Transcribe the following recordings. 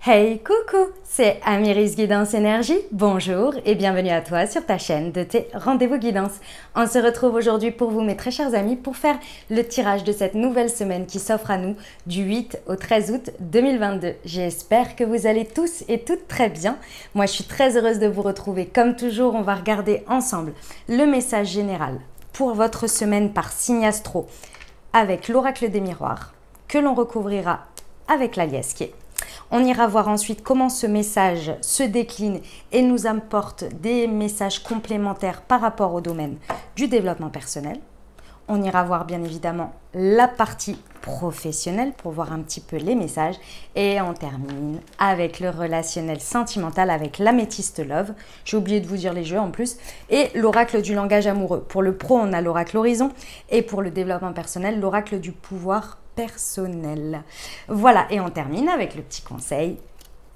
Hey, coucou, c'est Amiris Guidance Énergie. Bonjour et bienvenue à toi sur ta chaîne de tes rendez-vous guidance. On se retrouve aujourd'hui pour vous, mes très chers amis, pour faire le tirage de cette nouvelle semaine qui s'offre à nous du 8 au 13 août 2022. J'espère que vous allez tous et toutes très bien. Moi, je suis très heureuse de vous retrouver. Comme toujours, on va regarder ensemble le message général pour votre semaine par signe astro avec l'oracle des miroirs que l'on recouvrira avec la liesque. On ira voir ensuite comment ce message se décline et nous apporte des messages complémentaires par rapport au domaine du développement personnel. On ira voir bien évidemment la partie professionnelle pour voir un petit peu les messages. Et on termine avec le relationnel sentimental avec l'améthyste love. J'ai oublié de vous dire les jeux en plus. Et l'oracle du langage amoureux. Pour le pro, on a l'oracle horizon. Et pour le développement personnel, l'oracle du pouvoir personnel. Voilà, et on termine avec le petit conseil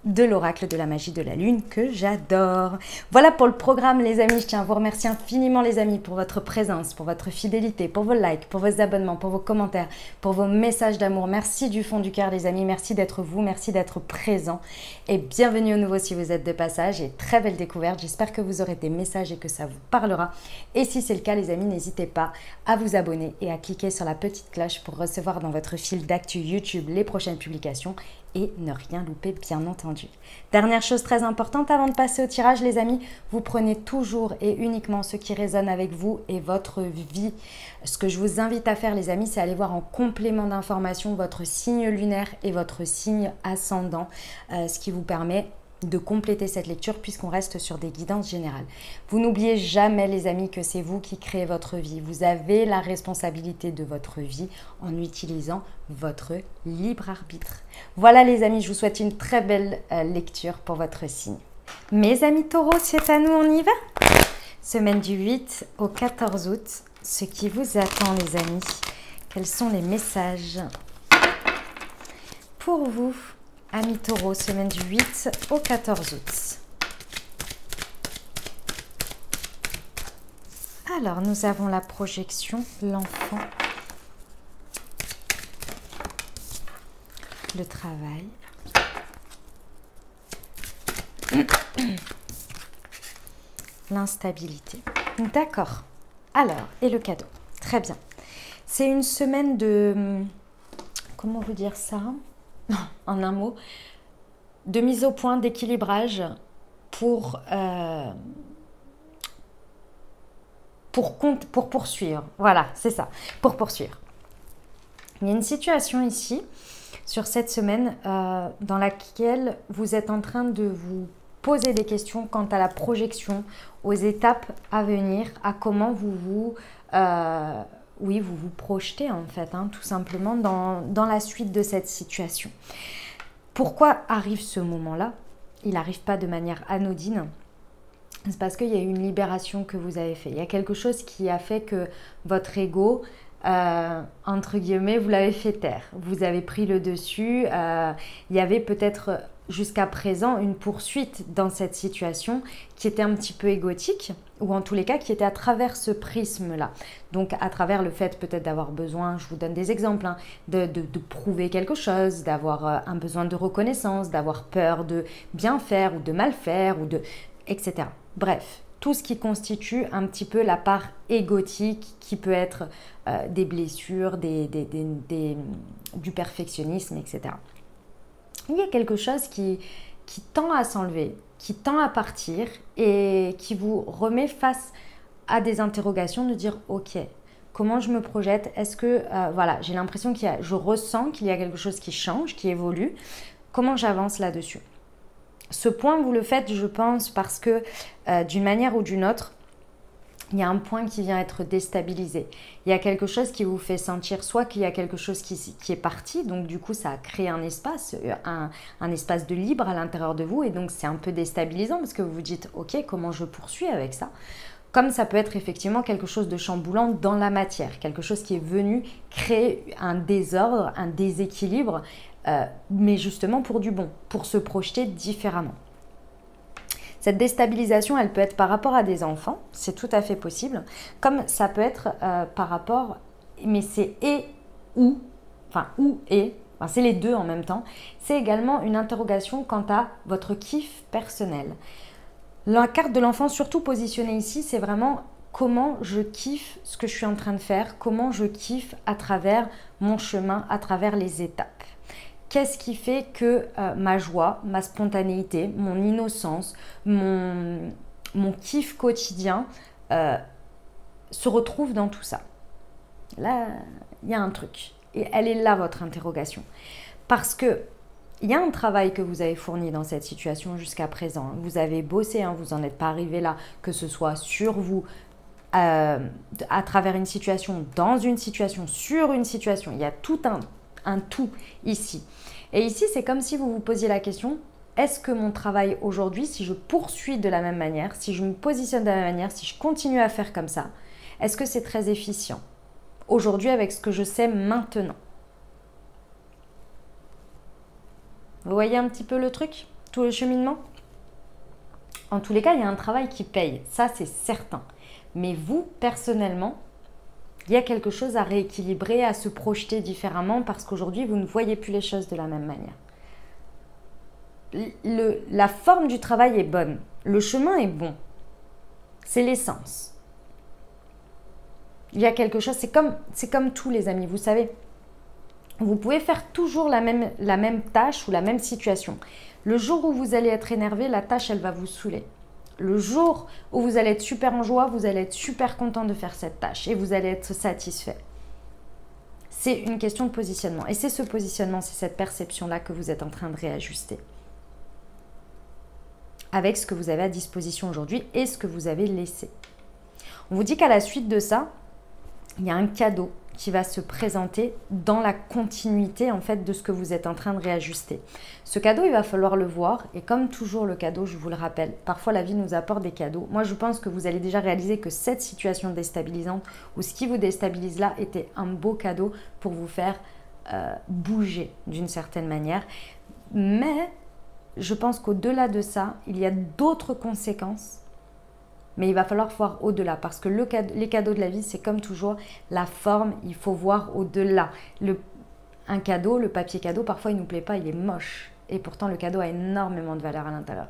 de l'oracle de la magie de la lune que j'adore. Voilà pour le programme les amis, je tiens à vous remercier infiniment les amis pour votre présence, pour votre fidélité, pour vos likes, pour vos abonnements, pour vos commentaires, pour vos messages d'amour. Merci du fond du cœur les amis, merci d'être vous, merci d'être présents et bienvenue au nouveau si vous êtes de passage et très belle découverte. J'espère que vous aurez des messages et que ça vous parlera et si c'est le cas les amis, n'hésitez pas à vous abonner et à cliquer sur la petite cloche pour recevoir dans votre fil d'actu YouTube les prochaines publications et ne rien louper bien entendu. Dernière chose très importante avant de passer au tirage les amis, vous prenez toujours et uniquement ce qui résonne avec vous et votre vie. Ce que je vous invite à faire les amis, c'est aller voir en complément d'information votre signe lunaire et votre signe ascendant, ce qui vous permet de compléter cette lecture puisqu'on reste sur des guidances générales. Vous n'oubliez jamais les amis que c'est vous qui créez votre vie. Vous avez la responsabilité de votre vie en utilisant votre libre arbitre. Voilà les amis, je vous souhaite une très belle lecture pour votre signe. Mes amis taureaux, c'est à nous, on y va? Semaine du 8 au 14 août, ce qui vous attend les amis, quels sont les messages pour vous? Amis taureaux, semaine du 8 au 14 août. Alors, nous avons la projection, l'enfant, le travail, l'instabilité. D'accord. Alors, et le cadeau. Très bien. C'est une semaine de... Comment vous dire ça ? En un mot, de mise au point, d'équilibrage pour poursuivre. Voilà, c'est ça, pour poursuivre. Il y a une situation ici, sur cette semaine, dans laquelle vous êtes en train de vous poser des questions quant à la projection, aux étapes à venir, à comment vous vous projetez en fait, tout simplement dans la suite de cette situation. Pourquoi arrive ce moment-là? Il n'arrive pas de manière anodine. C'est parce qu'il y a eu une libération que vous avez fait. Il y a quelque chose qui a fait que votre ego, entre guillemets, vous l'avez fait taire. Vous avez pris le dessus. Il y avait peut-être jusqu'à présent une poursuite dans cette situation qui était un petit peu égotique ou en tous les cas qui était à travers ce prisme-là. Donc à travers le fait peut-être d'avoir besoin, je vous donne des exemples, de prouver quelque chose, d'avoir un besoin de reconnaissance, d'avoir peur de bien faire ou de mal faire, etc. Bref, tout ce qui constitue un petit peu la part égotique qui peut être des blessures, du perfectionnisme, etc. Il y a quelque chose qui tend à s'enlever, qui tend à partir et qui vous remet face à des interrogations de dire ok, comment je me projette? Est-ce que, voilà, j'ai l'impression je ressens qu'il y a quelque chose qui change, qui évolue. Comment j'avance là-dessus? Ce point, vous le faites, je pense, parce que d'une manière ou d'une autre, il y a un point qui vient être déstabilisé. Il y a quelque chose qui vous fait sentir soit qu'il y a quelque chose qui est parti, donc du coup ça a créé un espace de libre à l'intérieur de vous et donc c'est un peu déstabilisant parce que vous vous dites ok, comment je poursuis avec ça? Comme ça peut être effectivement quelque chose de chamboulant dans la matière, quelque chose qui est venu créer un désordre, un déséquilibre, mais justement pour du bon, pour se projeter différemment. Cette déstabilisation, elle peut être par rapport à des enfants, c'est tout à fait possible, comme ça peut être par rapport, mais c'est et ou, enfin ou et enfin, c'est les deux en même temps, c'est également une interrogation quant à votre kiff personnel. La carte de l'enfant, surtout positionnée ici, c'est vraiment comment je kiffe ce que je suis en train de faire, comment je kiffe à travers mon chemin, à travers les étapes. Qu'est-ce qui fait que ma joie, ma spontanéité, mon innocence, mon kiff quotidien se retrouve dans tout ça? Là, il y a un truc. Et elle est là, votre interrogation. Parce que il y a un travail que vous avez fourni dans cette situation jusqu'à présent. Vous avez bossé, hein, vous n'en êtes pas arrivé là, que ce soit sur vous, à travers une situation, dans une situation, sur une situation. Il y a tout un tout ici. Et ici, c'est comme si vous vous posiez la question, est-ce que mon travail aujourd'hui, si je poursuis de la même manière, si je me positionne de la même manière, si je continue à faire comme ça, est-ce que c'est très efficient aujourd'hui avec ce que je sais maintenant? Vous voyez un petit peu le truc, tout le cheminement? En tous les cas, il y a un travail qui paye, ça c'est certain. Mais vous, personnellement, il y a quelque chose à rééquilibrer, à se projeter différemment parce qu'aujourd'hui, vous ne voyez plus les choses de la même manière. La forme du travail est bonne, le chemin est bon, c'est l'essence. Il y a quelque chose, c'est comme tous les amis, vous savez. Vous pouvez faire toujours la même tâche ou la même situation. Le jour où vous allez être énervé, la tâche, elle va vous saouler. Le jour où vous allez être super en joie, vous allez être super content de faire cette tâche et vous allez être satisfait. C'est une question de positionnement. Et c'est ce positionnement, c'est cette perception-là que vous êtes en train de réajuster. Avec ce que vous avez à disposition aujourd'hui et ce que vous avez laissé. On vous dit qu'à la suite de ça, il y a un cadeau qui va se présenter dans la continuité en fait de ce que vous êtes en train de réajuster. Ce cadeau, il va falloir le voir et comme toujours le cadeau, je vous le rappelle, parfois la vie nous apporte des cadeaux. Moi, je pense que vous allez déjà réaliser que cette situation déstabilisante ou ce qui vous déstabilise là était un beau cadeau pour vous faire bouger d'une certaine manière. Mais je pense qu'au-delà de ça, il y a d'autres conséquences. Mais il va falloir voir au-delà parce que les cadeaux de la vie, c'est comme toujours la forme, il faut voir au-delà. Un cadeau, le papier cadeau, parfois il ne nous plaît pas, il est moche. Et pourtant, le cadeau a énormément de valeur à l'intérieur.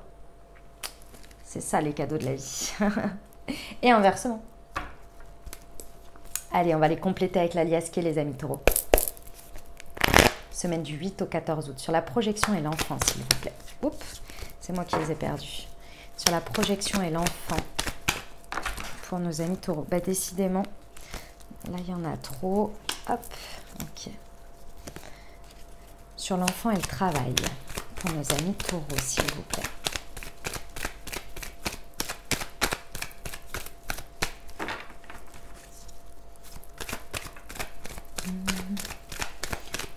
C'est ça les cadeaux de la vie. Et inversement. Allez, on va les compléter avec la liasse qui est les amis taureaux. Semaine du 8 au 14 août. Sur la projection et l'enfant, s'il vous plaît. Oups, c'est moi qui les ai perdus. Sur la projection et l'enfant. Pour nos amis taureaux. Bah, décidément, là, il y en a trop. Hop, ok. Sur l'enfant et le travail. Pour nos amis taureaux, s'il vous plaît.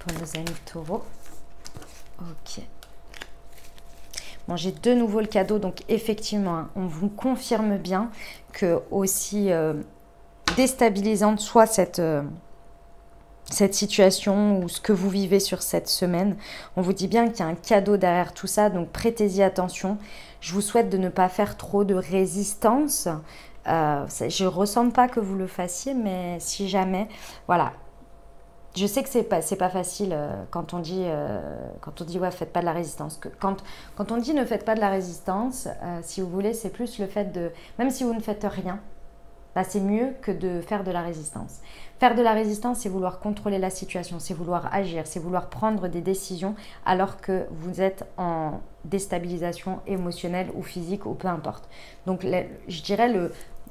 Pour nos amis taureaux. Ok. Bon, j'ai de nouveau le cadeau, donc effectivement, hein, on vous confirme bien que aussi déstabilisante soit cette situation ou ce que vous vivez sur cette semaine. On vous dit bien qu'il y a un cadeau derrière tout ça, donc prêtez-y attention. Je vous souhaite de ne pas faire trop de résistance. Je ne ressens pas que vous le fassiez, mais si jamais, voilà. Je sais que c'est pas facile quand on dit ouais, faites pas de la résistance. Quand on dit ne faites pas de la résistance, si vous voulez, c'est plus le fait de, même si vous ne faites rien, bah, c'est mieux que de faire de la résistance. Faire de la résistance, c'est vouloir contrôler la situation, c'est vouloir agir, c'est vouloir prendre des décisions alors que vous êtes en déstabilisation émotionnelle ou physique ou peu importe. Donc je dirais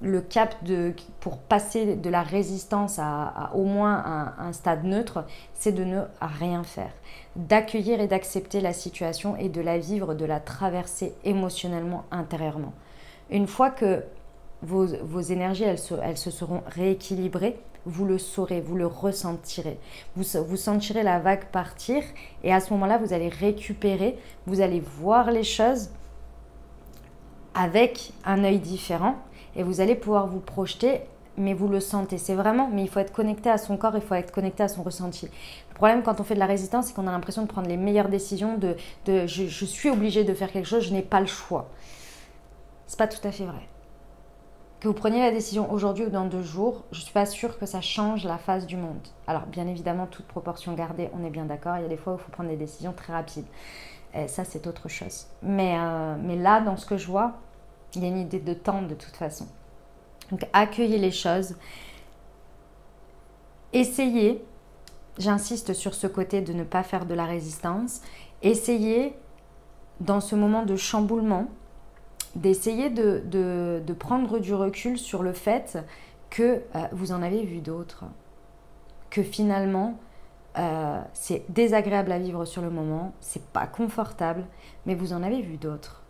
le cap pour passer de la résistance à au moins un stade neutre, c'est de ne rien faire. D'accueillir et d'accepter la situation et de la vivre, de la traverser émotionnellement, intérieurement. Une fois que vos énergies, elles se seront rééquilibrées, vous le saurez, vous le ressentirez. Vous sentirez la vague partir et à ce moment-là, vous allez récupérer, vous allez voir les choses avec un œil différent. Et vous allez pouvoir vous projeter, mais vous le sentez. C'est vraiment, mais il faut être connecté à son corps, il faut être connecté à son ressenti. Le problème quand on fait de la résistance, c'est qu'on a l'impression de prendre les meilleures décisions, je suis obligée de faire quelque chose, je n'ai pas le choix. C'est pas tout à fait vrai. Que vous preniez la décision aujourd'hui ou dans 2 jours, je ne suis pas sûre que ça change la face du monde. Alors, bien évidemment, toute proportion gardée, on est bien d'accord. Il y a des fois où il faut prendre des décisions très rapides. Et ça, c'est autre chose. Mais là, dans ce que je vois, il y a une idée de temps de toute façon. Donc, accueillez les choses. Essayez, j'insiste sur ce côté de ne pas faire de la résistance. Essayez, dans ce moment de chamboulement, d'essayer de prendre du recul sur le fait que vous en avez vu d'autres. Que finalement, c'est désagréable à vivre sur le moment, c'est pas confortable, mais vous en avez vu d'autres.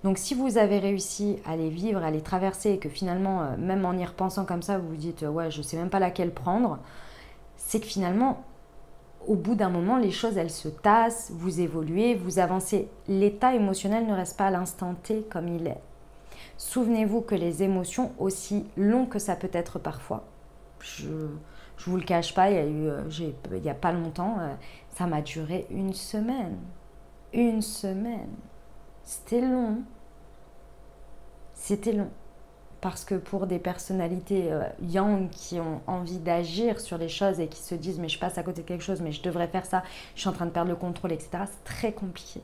Donc si vous avez réussi à les vivre, à les traverser, et que finalement, même en y repensant comme ça, vous vous dites « ouais, je sais même pas laquelle prendre », c'est que finalement, au bout d'un moment, les choses, elles se tassent, vous évoluez, vous avancez. L'état émotionnel ne reste pas à l'instant T comme il est. Souvenez-vous que les émotions, aussi longs que ça peut être parfois, je vous le cache pas, il y a pas longtemps, ça m'a duré 1 semaine. 1 semaine. C'était long. C'était long. Parce que pour des personnalités yang qui ont envie d'agir sur les choses et qui se disent « mais je passe à côté de quelque chose, mais je devrais faire ça, je suis en train de perdre le contrôle, etc. » C'est très compliqué.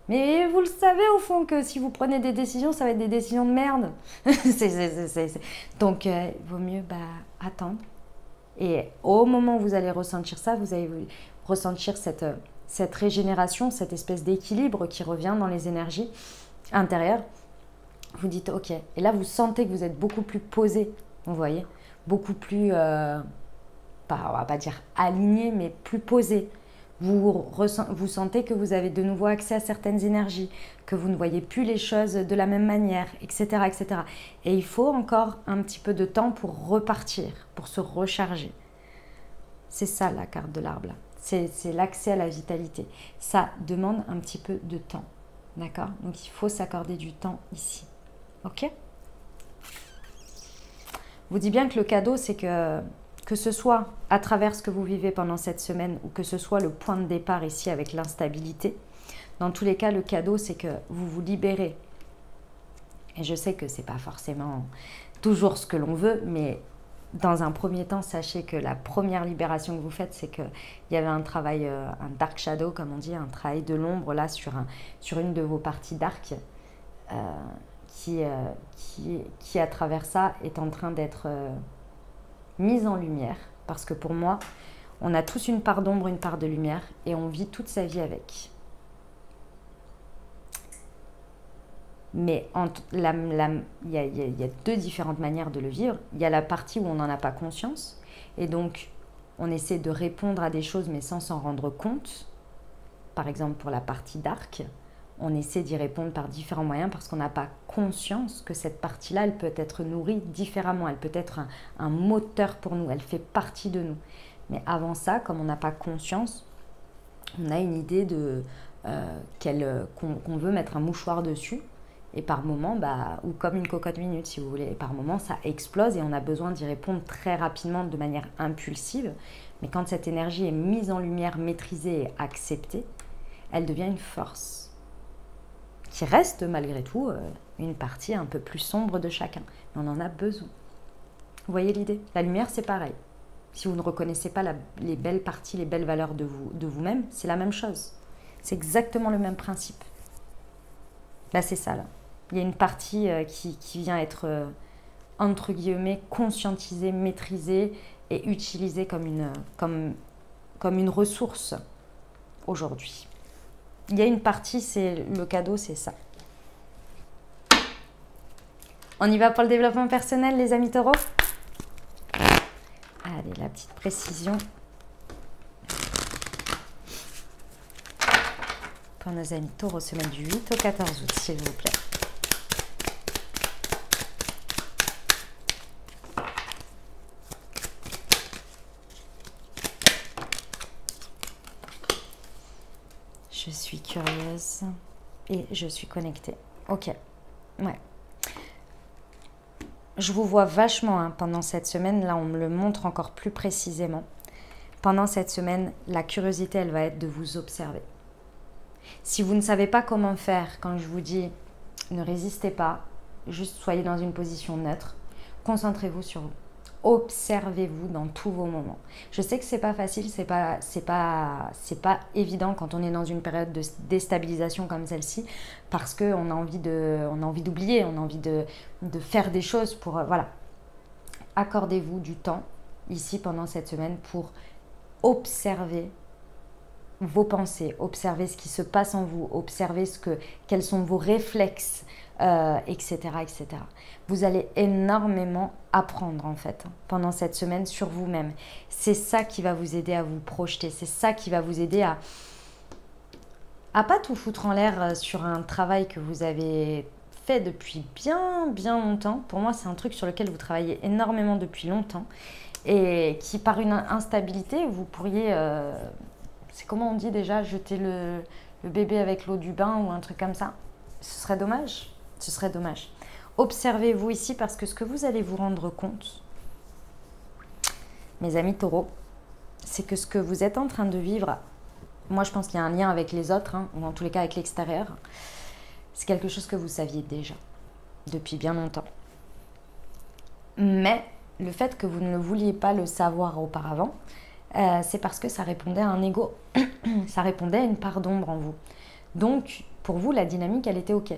Mais vous le savez au fond que si vous prenez des décisions, ça va être des décisions de merde. Donc, il vaut mieux attendre. Et au moment où vous allez ressentir ça, vous allez ressentir cette régénération, cette espèce d'équilibre qui revient dans les énergies intérieures. Vous dites ok, et là vous sentez que vous êtes beaucoup plus posé, vous voyez, beaucoup plus, on va pas dire aligné, mais plus posé. Vous sentez que vous avez de nouveau accès à certaines énergies, que vous ne voyez plus les choses de la même manière, etc., etc. Et il faut encore un petit peu de temps pour repartir, pour se recharger. C'est ça la carte de l'arbre, là. C'est l'accès à la vitalité. Ça demande un petit peu de temps, d'accord? Donc il faut s'accorder du temps ici. Ok? Vous dis bien que le cadeau, c'est que ce soit à travers ce que vous vivez pendant cette semaine ou que ce soit le point de départ ici avec l'instabilité, dans tous les cas, le cadeau, c'est que vous vous libérez. Et je sais que ce n'est pas forcément toujours ce que l'on veut, mais dans un premier temps, sachez que la première libération que vous faites, c'est qu'il y avait un travail, un dark shadow, comme on dit, un travail de l'ombre là sur une de vos parties dark. Qui à travers ça est en train d'être mise en lumière, parce que pour moi, on a tous une part d'ombre, une part de lumière, et on vit toute sa vie avec. Mais il y a 2 différentes manières de le vivre. Il y a la partie où on n'en a pas conscience, et donc on essaie de répondre à des choses, mais sans s'en rendre compte. Par exemple, pour la partie dark, on essaie d'y répondre par différents moyens parce qu'on n'a pas conscience que cette partie-là, elle peut être nourrie différemment. Elle peut être un moteur pour nous, elle fait partie de nous. Mais avant ça, comme on n'a pas conscience, on a une idée qu'on veut mettre un mouchoir dessus. Et par moment, ou comme une cocotte minute si vous voulez, et par moment ça explose et on a besoin d'y répondre très rapidement de manière impulsive. Mais quand cette énergie est mise en lumière, maîtrisée et acceptée, elle devient une force. Qui reste malgré tout une partie un peu plus sombre de chacun. Mais on en a besoin. Vous voyez l'idée? La lumière, c'est pareil. Si vous ne reconnaissez pas les belles parties, les belles valeurs de vous-même, c'est la même chose. C'est exactement le même principe. Là, c'est ça. Là. Il y a une partie qui vient être, entre guillemets, conscientisée, maîtrisée et utilisée comme une ressource aujourd'hui. Il y a une partie, c'est le cadeau, c'est ça. On y va pour le développement personnel, les amis taureaux? Allez, la petite précision. Pour nos amis taureaux, semaine du 8 au 14 août, s'il vous plaît. Je suis curieuse et je suis connectée. Ok, ouais. Je vous vois vachement pendant cette semaine. Là, on me le montre encore plus précisément. Pendant cette semaine, la curiosité, elle va être de vous observer. Si vous ne savez pas comment faire, quand je vous dis ne résistez pas, juste soyez dans une position neutre. Concentrez-vous sur vous. Observez-vous dans tous vos moments. Je sais que c'est pas facile, c'est pas évident quand on est dans une période de déstabilisation comme celle-ci, parce qu'on a envie d'oublier, on a envie de faire des choses pour voilà. Accordez-vous du temps ici pendant cette semaine pour observer vos pensées, observer ce qui se passe en vous, observer quels sont vos réflexes, etc., etc. Vous allez énormément apprendre en fait pendant cette semaine sur vous-même. C'est ça qui va vous aider à vous projeter, c'est ça qui va vous aider à pas tout foutre en l'air sur un travail que vous avez fait depuis bien longtemps. Pour moi, c'est un truc sur lequel vous travaillez énormément depuis longtemps et qui, par une instabilité, vous pourriez... c'est comment on dit déjà, jeter le bébé avec l'eau du bain ou un truc comme ça. Ce serait dommage. Ce serait dommage. Observez-vous ici parce que ce que vous allez vous rendre compte, mes amis taureaux, c'est que ce que vous êtes en train de vivre, moi je pense qu'il y a un lien avec les autres, ou en tous les cas avec l'extérieur, c'est quelque chose que vous saviez déjà depuis bien longtemps. Mais le fait que vous ne vouliez pas le savoir auparavant, c'est parce que ça répondait à un ego, ça répondait à une part d'ombre en vous. Donc, pour vous, la dynamique, elle était OK.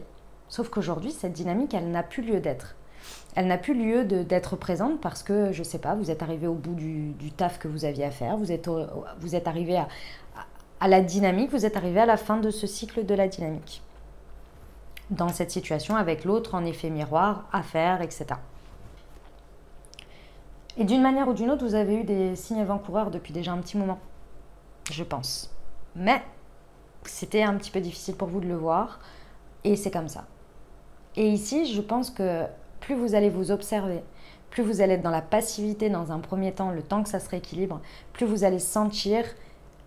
Sauf qu'aujourd'hui, cette dynamique, elle n'a plus lieu d'être. Elle n'a plus lieu d'être présente parce que, je ne sais pas, vous êtes arrivé au bout du taf que vous aviez à faire, vous êtes arrivé à la dynamique, vous êtes arrivé à la fin de ce cycle de la dynamique. Dans cette situation avec l'autre en effet miroir, à faire, etc. Et d'une manière ou d'une autre, vous avez eu des signes avant-coureurs depuis déjà un petit moment, je pense. Mais c'était un petit peu difficile pour vous de le voir, et c'est comme ça. Et ici, je pense que plus vous allez vous observer, plus vous allez être dans la passivité dans un premier temps, le temps que ça se rééquilibre, plus vous allez sentir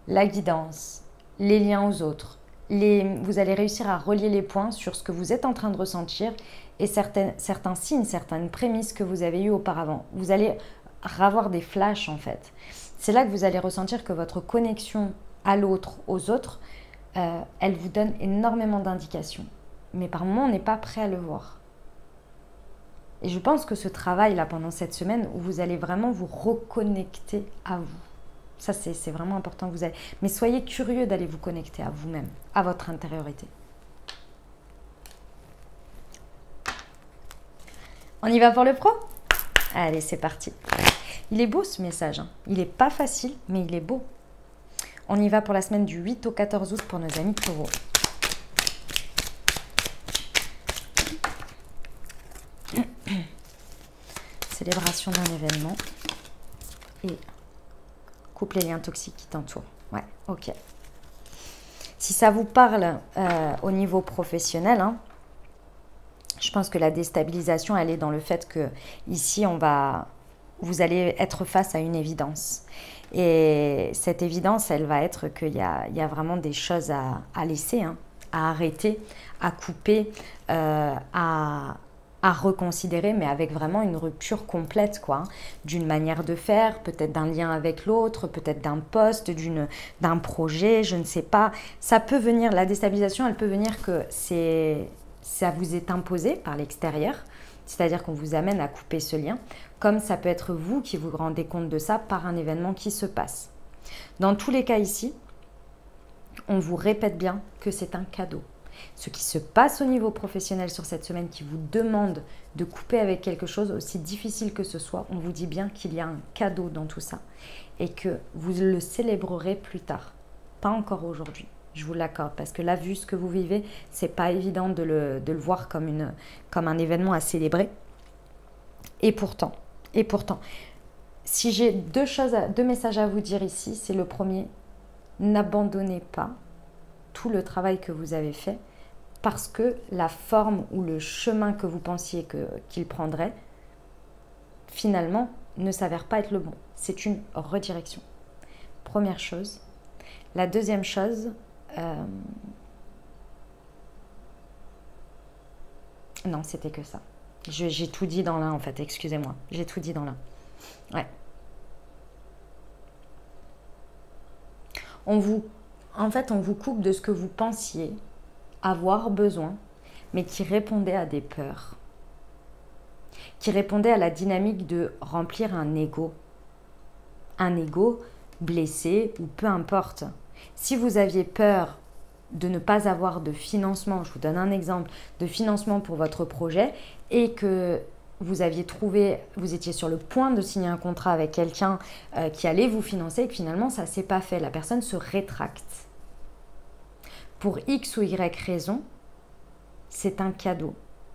la guidance, les liens aux autres. Vous allez réussir à relier les points sur ce que vous êtes en train de ressentir et certains signes, certaines prémices que vous avez eues auparavant. Vous allez avoir des flashs en fait. C'est là que vous allez ressentir que votre connexion à l'autre, aux autres, elle vous donne énormément d'indications. Mais par moments, on n'est pas prêt à le voir. Et je pense que ce travail-là, pendant cette semaine, où vous allez vraiment vous reconnecter à vous. Ça, c'est vraiment important que vous allez... Mais soyez curieux d'aller vous connecter à vous-même, à votre intériorité. On y va pour le pro? Allez, c'est parti. Il est beau ce message. Hein. Il n'est pas facile, mais il est beau. On y va pour la semaine du 8 au 14 août pour nos amis taureaux. Célébration d'un événement et coupe les liens toxiques qui t'entourent. Ouais, ok. Si ça vous parle au niveau professionnel, hein, je pense que la déstabilisation, elle est dans le fait que ici, vous allez être face à une évidence. Et cette évidence, elle va être qu'il y a vraiment des choses à laisser, hein, à arrêter, à couper, à reconsidérer, mais avec vraiment une rupture complète, quoi, d'une manière de faire, peut-être d'un lien avec l'autre, peut-être d'un poste, d'un projet, je ne sais pas. Ça peut venir, la déstabilisation, elle peut venir que ça vous est imposé par l'extérieur, c'est-à-dire qu'on vous amène à couper ce lien, comme ça peut être vous qui vous rendez compte de ça par un événement qui se passe. Dans tous les cas ici, on vous répète bien que c'est un cadeau. Ce qui se passe au niveau professionnel sur cette semaine qui vous demande de couper avec quelque chose, aussi difficile que ce soit, on vous dit bien qu'il y a un cadeau dans tout ça et que vous le célébrerez plus tard, pas encore aujourd'hui. Je vous l'accorde parce que là, vu ce que vous vivez, c'est pas évident de le voir comme un événement à célébrer. Et pourtant, si j'ai deux messages à vous dire ici, c'est le premier, n'abandonnez pas tout le travail que vous avez fait parce que la forme ou le chemin que vous pensiez qu'il prendrait, finalement, ne s'avère pas être le bon. C'est une redirection. Première chose. La deuxième chose, non, c'était que ça. J'ai tout dit dans l'un, en fait, excusez-moi. J'ai tout dit dans l'un. Ouais. En fait, on vous coupe de ce que vous pensiez avoir besoin, mais qui répondait à des peurs. qui répondait à la dynamique de remplir un ego blessé ou peu importe. Si vous aviez peur de ne pas avoir de financement, je vous donne un exemple, de financement pour votre projet et que vous étiez sur le point de signer un contrat avec quelqu'un qui allait vous financer et que finalement ça ne s'est pas fait, la personne se rétracte. Pour X ou Y raison, c'est un cadeau.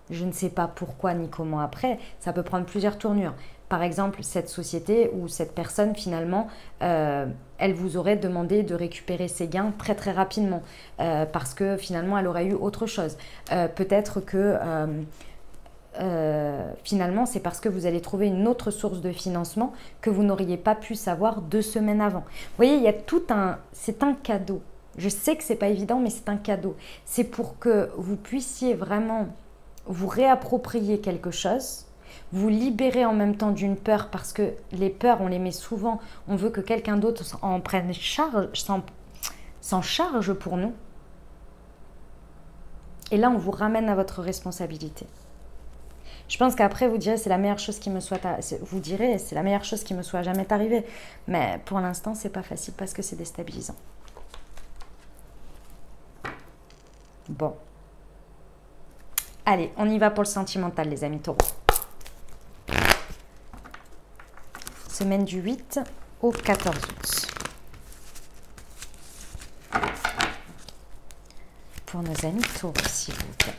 Je ne sais pas pourquoi ni comment après, ça peut prendre plusieurs tournures. Par exemple, cette société ou cette personne, finalement, elle vous aurait demandé de récupérer ses gains très très rapidement parce que finalement, elle aurait eu autre chose. Peut-être que finalement, c'est parce que vous allez trouver une autre source de financement que vous n'auriez pas pu savoir 2 semaines avant. Vous voyez, il y a c'est un cadeau. Je sais que ce n'est pas évident, mais c'est un cadeau. C'est pour que vous puissiez vraiment vous réapproprier quelque chose, vous libérer en même temps d'une peur, parce que les peurs, on les met souvent, on veut que quelqu'un d'autre en prenne charge, s'en charge pour nous. Et là, on vous ramène à votre responsabilité. Je pense qu'après, vous direz, c'est la meilleure chose qui me soit... Vous direz, c'est la meilleure chose qui me soit jamais arrivée. Mais pour l'instant, c'est pas facile parce que c'est déstabilisant. Bon. Allez, on y va pour le sentimental, les amis taureaux. Semaine du 8 au 14 août. Pour nos amis taureaux, s'il vous plaît.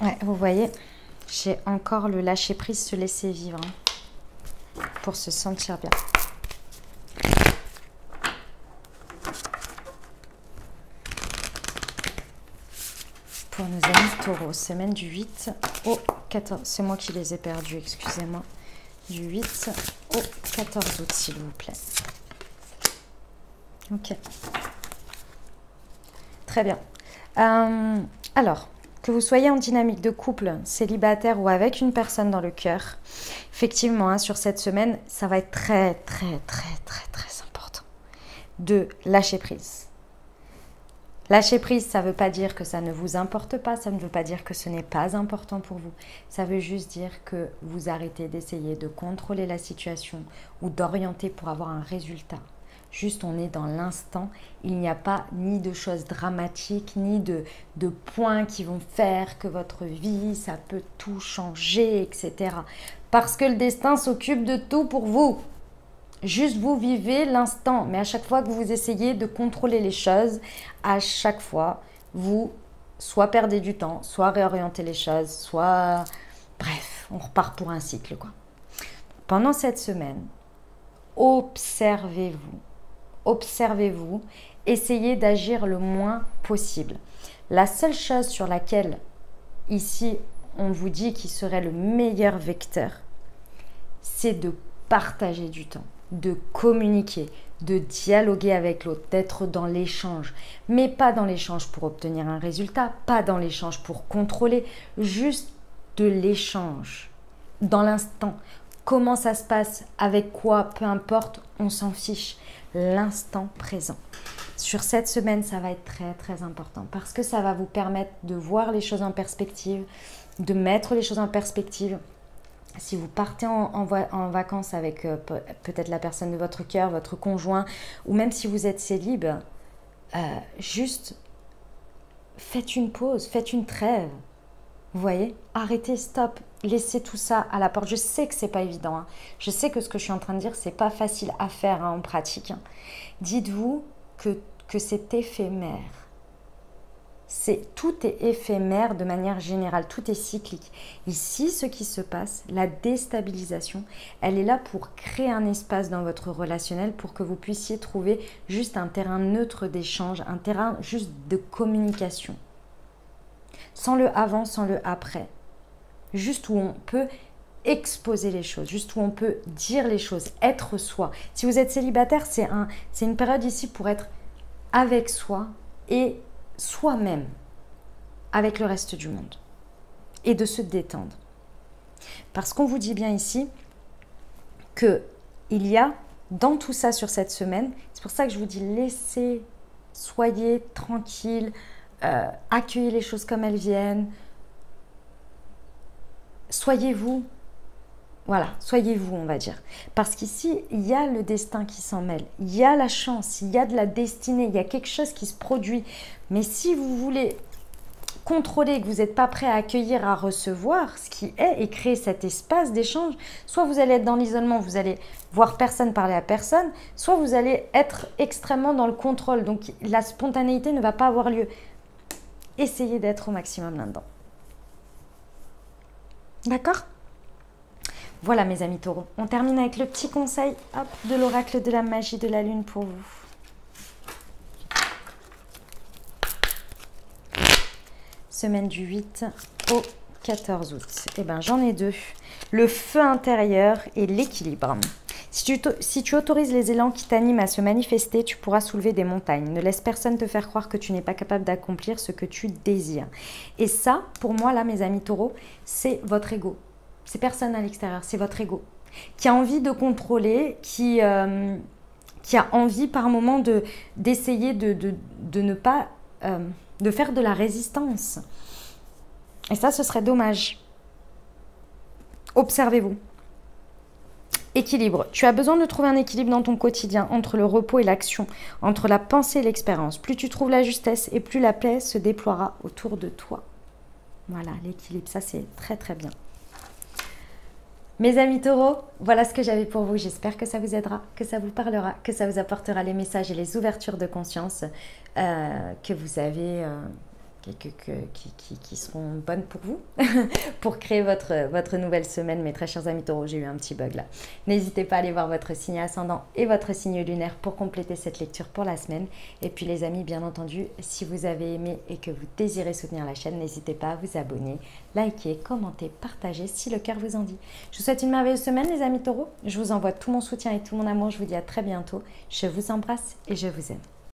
Ouais, vous voyez, j'ai encore le lâcher prise, se laisser vivre hein, pour se sentir bien. Pour nos amis taureaux, semaine du 8 au 14, c'est moi qui les ai perdus, excusez-moi, du 8 au 14 août, s'il vous plaît. Ok. Très bien. Alors, que vous soyez en dynamique de couple, célibataire ou avec une personne dans le cœur, effectivement, hein, sur cette semaine, ça va être très, très, très, très, très important de lâcher prise. Lâcher prise, ça ne veut pas dire que ça ne vous importe pas, ça ne veut pas dire que ce n'est pas important pour vous. Ça veut juste dire que vous arrêtez d'essayer de contrôler la situation ou d'orienter pour avoir un résultat. Juste, on est dans l'instant. Il n'y a pas ni de choses dramatiques, ni de points qui vont faire que votre vie, ça peut tout changer, etc. Parce que le destin s'occupe de tout pour vous. Juste, vous vivez l'instant. Mais à chaque fois que vous essayez de contrôler les choses, à chaque fois, vous soit perdez du temps, soit réorientez les choses, soit... Bref, on repart pour un cycle, quoi. Pendant cette semaine, observez-vous. Observez-vous, essayez d'agir le moins possible. La seule chose sur laquelle, ici, on vous dit qu'il serait le meilleur vecteur, c'est de partager du temps, de communiquer, de dialoguer avec l'autre, d'être dans l'échange. Mais pas dans l'échange pour obtenir un résultat, pas dans l'échange pour contrôler, juste de l'échange, dans l'instant. Comment ça se passe, avec quoi, peu importe, on s'en fiche. L'instant présent. Sur cette semaine, ça va être très très important parce que ça va vous permettre de voir les choses en perspective, de mettre les choses en perspective. Si vous partez en vacances avec peut-être la personne de votre cœur, votre conjoint, ou même si vous êtes célib, juste faites une pause, faites une trêve. Vous voyez, arrêtez, stop, laissez tout ça à la porte. Je sais que c'est pas évident. Hein. Je sais que ce que je suis en train de dire, c'est pas facile à faire hein, en pratique. Hein. Dites-vous que c'est éphémère. Tout est éphémère de manière générale, tout est cyclique. Ici, ce qui se passe, la déstabilisation, elle est là pour créer un espace dans votre relationnel pour que vous puissiez trouver juste un terrain neutre d'échange, un terrain juste de communication. Sans le avant, sans le après. Juste où on peut exposer les choses, juste où on peut dire les choses, être soi. Si vous êtes célibataire, c'est une période ici pour être avec soi et soi-même, avec le reste du monde. Et de se détendre. Parce qu'on vous dit bien ici qu'il y a dans tout ça sur cette semaine. C'est pour ça que je vous dis, laissez, soyez tranquille, accueillez les choses comme elles viennent. Soyez vous. Voilà, soyez vous, on va dire. Parce qu'ici, il y a le destin qui s'en mêle. Il y a la chance, il y a de la destinée, il y a quelque chose qui se produit. Mais si vous voulez contrôler, que vous n'êtes pas prêt à accueillir, à recevoir ce qui est et créer cet espace d'échange, soit vous allez être dans l'isolement, vous allez voir personne parler à personne, soit vous allez être extrêmement dans le contrôle. Donc la spontanéité ne va pas avoir lieu. Essayez d'être au maximum là-dedans. D'accord ? Voilà mes amis taureaux, on termine avec le petit conseil hop, de l'oracle de la magie de la lune pour vous. Semaine du 8 au 14 août. Eh bien j'en ai deux, le feu intérieur et l'équilibre. Si tu autorises les élans qui t'animent à se manifester, tu pourras soulever des montagnes. Ne laisse personne te faire croire que tu n'es pas capable d'accomplir ce que tu désires. Et ça, pour moi là mes amis taureaux, c'est votre ego. C'est personne à l'extérieur, c'est votre ego qui a envie de contrôler, qui a envie par moment d'essayer de ne pas de faire de la résistance. Et ça, ce serait dommage. Observez-vous. Équilibre. Tu as besoin de trouver un équilibre dans ton quotidien entre le repos et l'action, entre la pensée et l'expérience. Plus tu trouves la justesse et plus la paix se déploiera autour de toi. Voilà, l'équilibre, ça c'est très très bien. Mes amis taureaux, voilà ce que j'avais pour vous. J'espère que ça vous aidera, que ça vous parlera, que ça vous apportera les messages et les ouvertures de conscience que vous avez, qui seront bonnes pour vous, pour créer votre nouvelle semaine. Mes très chers amis taureaux, j'ai eu un petit bug là. N'hésitez pas à aller voir votre signe ascendant et votre signe lunaire pour compléter cette lecture pour la semaine. Et puis les amis, bien entendu, si vous avez aimé et que vous désirez soutenir la chaîne, n'hésitez pas à vous abonner, liker, commenter, partager si le cœur vous en dit. Je vous souhaite une merveilleuse semaine les amis taureaux. Je vous envoie tout mon soutien et tout mon amour. Je vous dis à très bientôt. Je vous embrasse et je vous aime.